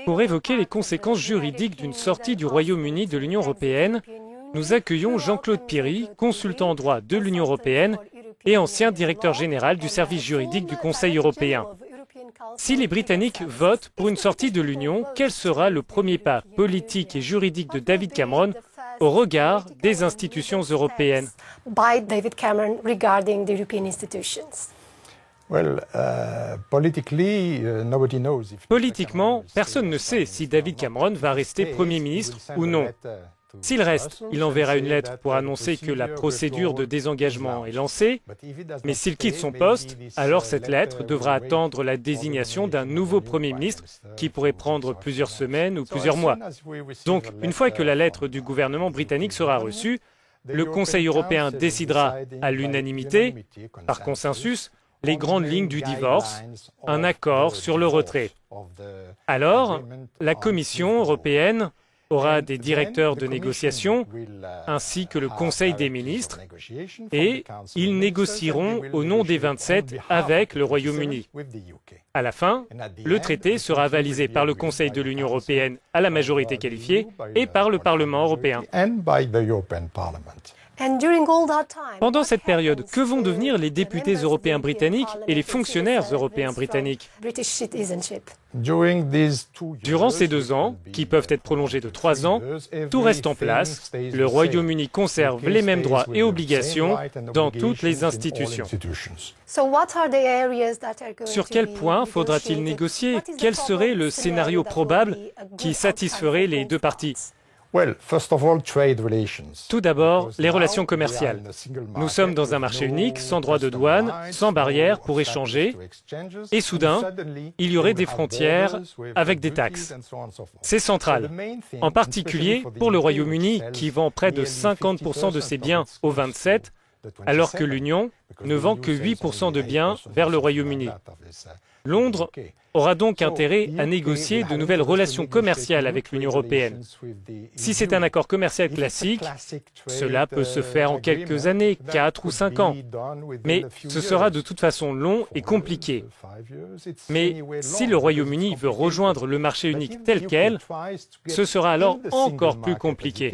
Pour évoquer les conséquences juridiques d'une sortie du Royaume-Uni de l'Union européenne, nous accueillons Jean-Claude Piry, consultant en droit de l'Union européenne et ancien directeur général du service juridique du Conseil européen. Si les Britanniques votent pour une sortie de l'Union, quel sera le premier pas politique et juridique de David Cameron au regard des institutions européennes? Politiquement, personne ne sait si David Cameron va rester Premier ministre ou non. S'il reste, il enverra une lettre pour annoncer que la procédure de désengagement est lancée, mais s'il quitte son poste, alors cette lettre devra attendre la désignation d'un nouveau Premier ministre qui pourrait prendre plusieurs semaines ou plusieurs mois. Donc, une fois que la lettre du gouvernement britannique sera reçue, le Conseil européen décidera à l'unanimité, par consensus, les grandes lignes du divorce, un accord sur le retrait. Alors, la Commission européenne aura des directeurs de négociation ainsi que le Conseil des ministres et ils négocieront au nom des 27 avec le Royaume-Uni. À la fin, le traité sera avalisé par le Conseil de l'Union européenne à la majorité qualifiée et par le Parlement européen. Pendant cette période, que vont devenir les députés européens britanniques et les fonctionnaires européens britanniques? Durant ces 2 ans, qui peuvent être prolongés de 3 ans, tout reste en place. Le Royaume-Uni conserve les mêmes droits et obligations dans toutes les institutions. Sur quel point faudra-t-il négocier? Quel serait le scénario probable qui satisferait les deux parties? Tout d'abord, les relations commerciales. Nous sommes dans un marché unique, sans droit de douane, sans barrières pour échanger, et soudain, il y aurait des frontières avec des taxes. C'est central, en particulier pour le Royaume-Uni qui vend près de 50% de ses biens aux 27, alors que l'Union ne vend que 8% de biens vers le Royaume-Uni. Londres aura donc intérêt à négocier de nouvelles relations commerciales avec l'Union européenne. Si c'est un accord commercial classique, cela peut se faire en quelques années, 4 ou 5 ans. Mais ce sera de toute façon long et compliqué. Mais si le Royaume-Uni veut rejoindre le marché unique tel quel, ce sera alors encore plus compliqué.